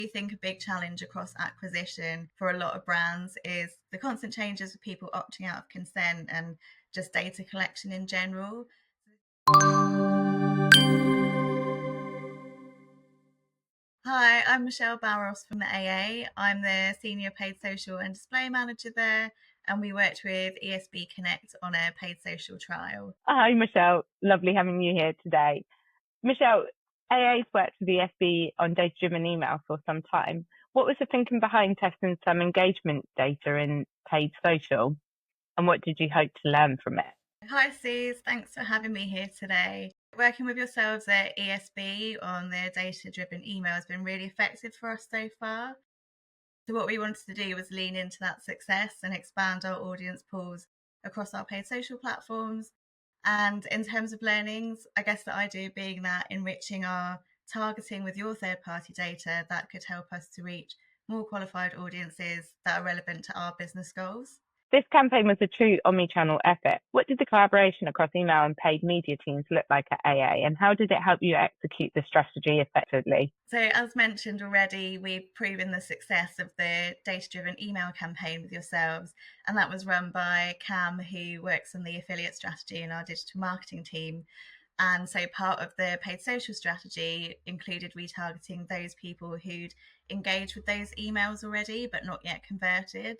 I think a big challenge across acquisition for a lot of brands is the constant changes of people opting out of consent and just data collection in general. Hi, I'm Michelle Barros from the AA. I'm the Senior Paid Social and Display Manager there, and we worked with esbconnect on a paid social trial. Hi, Michelle. Lovely having you here today. Michelle, AA's worked with ESB on data-driven email for some time. What was the thinking behind testing some engagement data in paid social, and what did you hope to learn from it? Hi, Suze. Thanks for having me here today. Working with yourselves at ESB on the data-driven email has been really effective for us so far. So what we wanted to do was lean into that success and expand our audience pools across our paid social platforms. And in terms of learnings, I guess the idea being that enriching our targeting with your third-party data that could help us to reach more qualified audiences that are relevant to our business goals. This campaign was a true omni-channel effort. What did the collaboration across email and paid media teams look like at AA, and how did it help you execute the strategy effectively? So as mentioned already, we've proven the success of the data-driven email campaign with yourselves, and that was run by Cam, who works on the affiliate strategy in our digital marketing team. And so part of the paid social strategy included retargeting those people who'd engaged with those emails already, but not yet converted.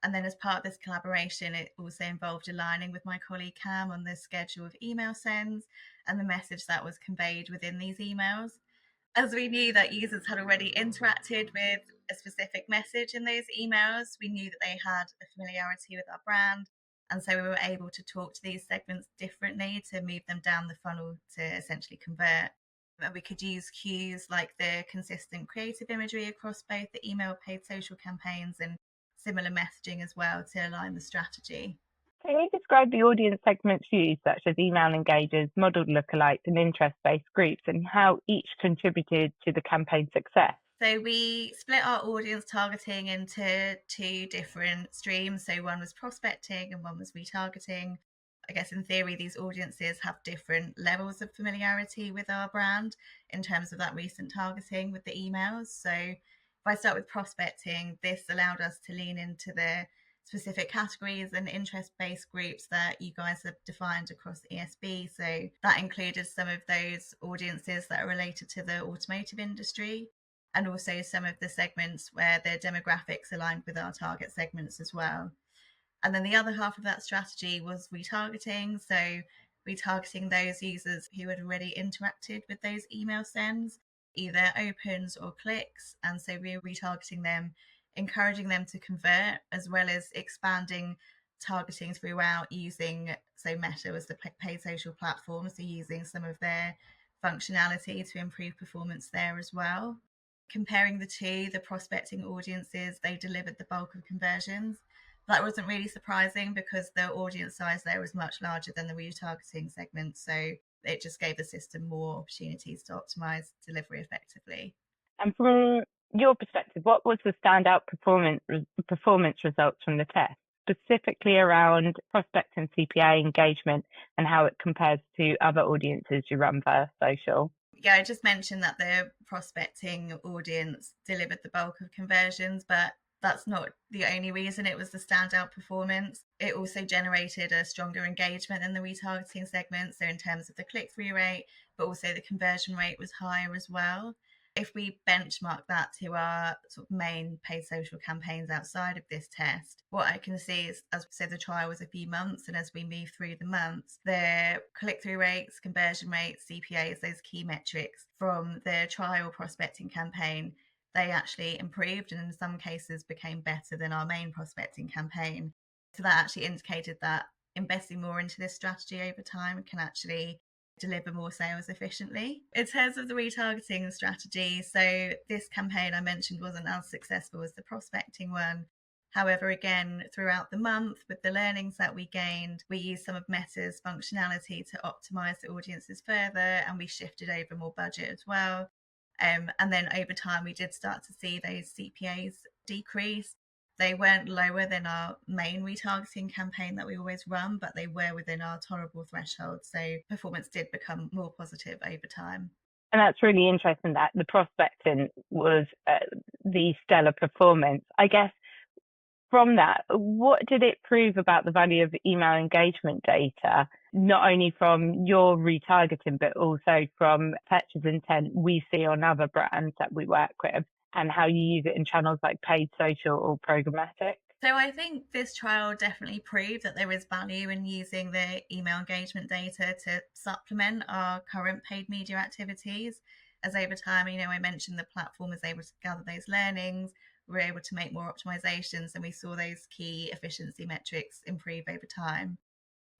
And then as part of this collaboration, it also involved aligning with my colleague Cam on the schedule of email sends and the message that was conveyed within these emails. As we knew that users had already interacted with a specific message in those emails, we knew that they had a familiarity with our brand. And so we were able to talk to these segments differently to move them down the funnel to essentially convert. And we could use cues like the consistent creative imagery across both the email paid social campaigns and similar messaging as well to align the strategy. Can you describe the audience segments used, such as email engagers, modelled lookalikes, and interest-based groups, and how each contributed to the campaign success? So we split our audience targeting into two different streams. So one was prospecting and one was retargeting. I guess in theory, these audiences have different levels of familiarity with our brand in terms of that recent targeting with the emails. So if I start with prospecting, this allowed us to lean into the specific categories and interest-based groups that you guys have defined across ESB. So that included some of those audiences that are related to the automotive industry, and also some of the segments where the demographics aligned with our target segments as well. And then the other half of that strategy was retargeting. So retargeting those users who had already interacted with those email sends, either opens or clicks. And so we were retargeting them, encouraging them to convert, as well as expanding targeting throughout using, so Meta was the paid social platform, so using some of their functionality to improve performance there as well. Comparing the two, the prospecting audiences, they delivered the bulk of conversions. That wasn't really surprising because the audience size there was much larger than the retargeting segment. So it just gave the system more opportunities to optimize delivery effectively. And from your perspective, what was the standout performance results from the test, specifically around prospect and CPA engagement and how it compares to other audiences you run via social? Yeah, I just mentioned that the prospecting audience delivered the bulk of conversions, but that's not the only reason it was the standout performance. It also generated a stronger engagement in the retargeting segment. So, in terms of the click through rate, but also the conversion rate was higher as well. If we benchmark that to our sort of main paid social campaigns outside of this test, what I can see is, as we said, the trial was a few months, and as we move through the months, the click-through rates, conversion rates, CPAs, those key metrics from the trial prospecting campaign, they actually improved and in some cases became better than our main prospecting campaign. So that actually indicated that investing more into this strategy over time can actually deliver more sales efficiently. In terms of the retargeting strategy, so this campaign I mentioned wasn't as successful as the prospecting one. However, again, throughout the month, with the learnings that we gained, we used some of Meta's functionality to optimize the audiences further, and we shifted over more budget as well. And then over time, we did start to see those CPAs decrease. They weren't lower than our main retargeting campaign that we always run, but they were within our tolerable threshold. So performance did become more positive over time. And that's really interesting that the prospecting was the stellar performance. I guess from that, what did it prove about the value of email engagement data, not only from your retargeting, but also from purchase intent we see on other brands that we work with, and how you use it in channels like paid social or programmatic? So I think this trial definitely proved that there is value in using the email engagement data to supplement our current paid media activities. As over time, I mentioned the platform is able to gather those learnings, we're able to make more optimizations, and we saw those key efficiency metrics improve over time.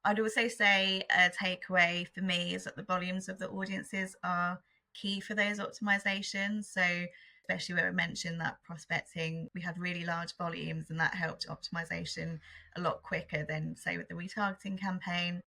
I'd also say a takeaway for me is that the volumes of the audiences are key for those optimizations. So, especially where I mentioned that prospecting, we had really large volumes, and that helped optimization a lot quicker than, say, with the retargeting campaign.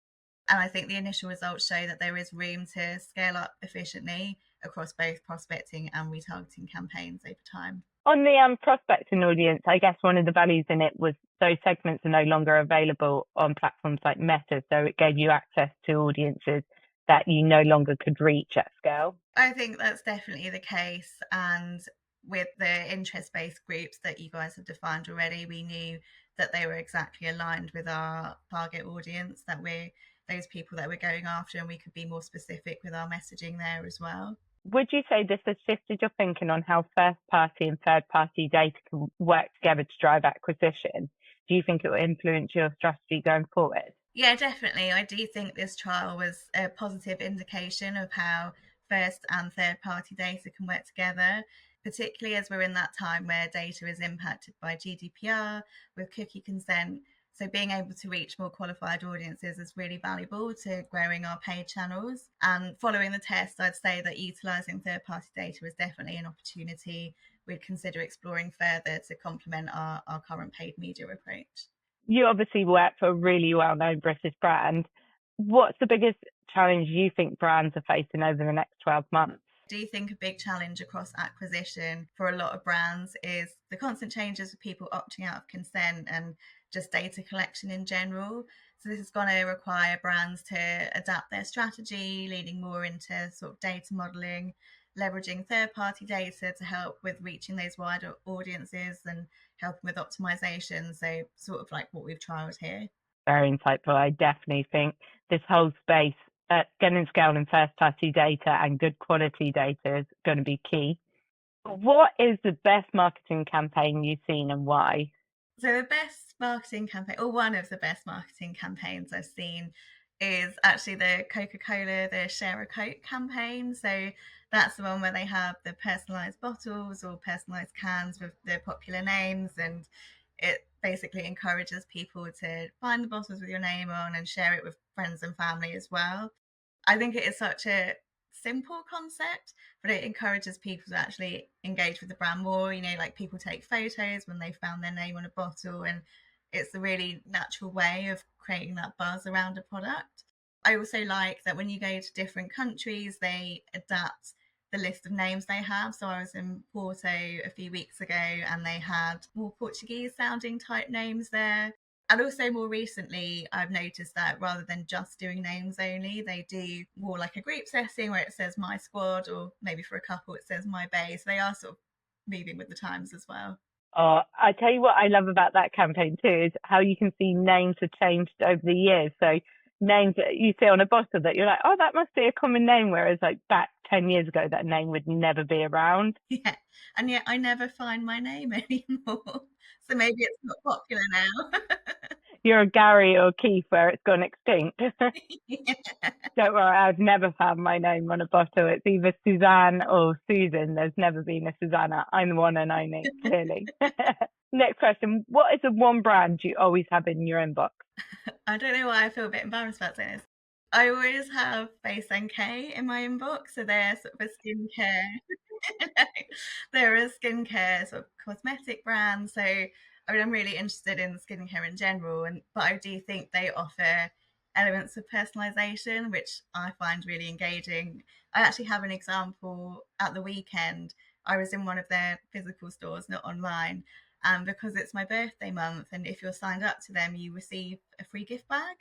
And I think the initial results show that there is room to scale up efficiently across both prospecting and retargeting campaigns over time. On the prospecting audience, I guess one of the values in it was those segments are no longer available on platforms like Meta, so it gave you access to audiences that you no longer could reach at scale. I think that's definitely the case. And with the interest based groups that you guys have defined already, we knew that they were exactly aligned with our target audience, that we're those people that we're going after, and we could be more specific with our messaging there as well. Would you say this has shifted your thinking on how first party and third party data can work together to drive acquisition? Do you think it will influence your strategy going forward? Yeah, definitely. I do think this trial was a positive indication of how first and third party data can work together, particularly as we're in that time where data is impacted by GDPR with cookie consent. So, being able to reach more qualified audiences is really valuable to growing our paid channels. And following the test, I'd say that utilizing third party data is definitely an opportunity we'd consider exploring further to complement our current paid media approach. You obviously work for a really well known British brand. What's the biggest challenge you think brands are facing over the next 12 months? Do you think a big challenge across acquisition for a lot of brands is the constant changes of people opting out of consent and just data collection in general? So this is going to require brands to adapt their strategy, leaning more into sort of data modeling, leveraging third-party data to help with reaching those wider audiences and helping with optimization. So sort of like what we've trialed here. Very insightful. I definitely think this whole space, getting scale in first party data and good quality data is going to be key. What is the best marketing campaign you've seen and why? So the best marketing campaign, or one of the best marketing campaigns I've seen, is actually the Coca-Cola, the Share a Coke campaign. So that's the one where they have the personalized bottles or personalized cans with their popular names, and it basically encourages people to find the bottles with your name on and share it with friends and family as well. I think it is such a simple concept, but it encourages people to actually engage with the brand more. Like people take photos when they found their name on a bottle, and it's a really natural way of creating that buzz around a product. I also like that when you go to different countries, they adapt the list of names they have. So I was in Porto a few weeks ago, and they had more Portuguese sounding type names there. And also more recently, I've noticed that rather than just doing names only, they do more like a group setting where it says my squad, or maybe for a couple it says my base. They are sort of moving with the times as well. Oh, I tell you what I love about that campaign too is how you can see names have changed over the years. So names that you see on a bottle that you're like, oh, that must be a common name, whereas like back 10 years ago, that name would never be around. Yeah, and yet I never find my name anymore. So maybe it's not popular now. You're a Gary or Keith where it's gone extinct. Yeah. Don't worry, I've never found my name on a bottle. It's either Suzanne or Susan. There's never been a Susanna. I'm the one and only, clearly. Next question. What is the one brand you always have in your inbox? I don't know why I feel a bit embarrassed about this. I always have Face NK in my inbox, so they're sort of a skincare. They're a skincare sort of cosmetic brand. So I mean, I'm really interested in skincare in general, and but I do think they offer elements of personalization, which I find really engaging. I actually have an example at the weekend. I was in one of their physical stores, not online, and because it's my birthday month, and if you're signed up to them, you receive a free gift bag.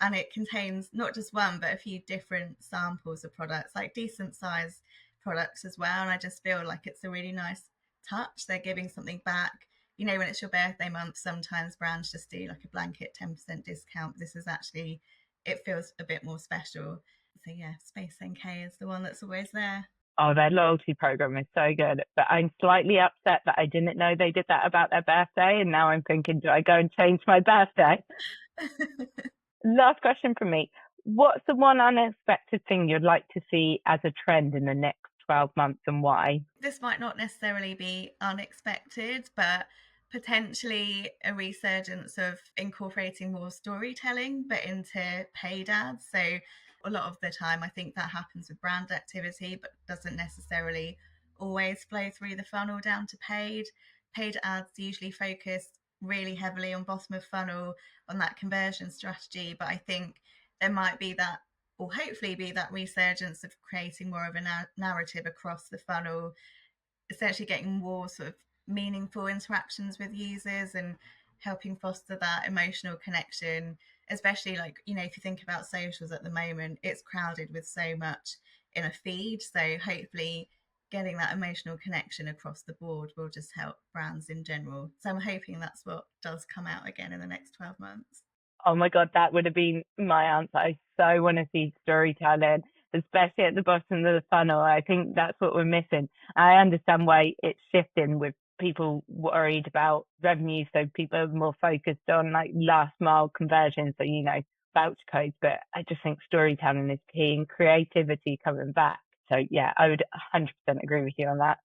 and it contains not just one but a few different samples of products, like decent size products as well. And I just feel like it's a really nice touch. They're giving something back. You know, when it's your birthday month, sometimes brands just do like a blanket 10% discount. This is actually, it feels a bit more special. So yeah, Space NK is the one that's always there. Oh, their loyalty program is so good. But I'm slightly upset that I didn't know they did that about their birthday. And now I'm thinking, do I go and change my birthday? Last question from me. What's the one unexpected thing you'd like to see as a trend in the next 12 months and why? This might not necessarily be unexpected, but potentially a resurgence of incorporating more storytelling, but into paid ads. So a lot of the time, I think that happens with brand activity, but doesn't necessarily always flow through the funnel down to paid. Paid ads usually focus really heavily on bottom of funnel, on that conversion strategy. But I think there might be that, or hopefully be that resurgence of creating more of a narrative across the funnel, essentially getting more sort of meaningful interactions with users and helping foster that emotional connection. Especially, like, you know, if you think about socials at the moment, it's crowded with so much in a feed. So hopefully getting that emotional connection across the board will just help brands in general. So I'm hoping that's what does come out again in the next 12 months. Oh my God, that would have been my answer. I so want to see storytelling, especially at the bottom of the funnel. I think that's what we're missing. I understand why it's shifting with people worried about revenue. So people are more focused on like last mile conversion. So, voucher codes, but I just think storytelling is key and creativity coming back. So yeah, I would 100% agree with you on that.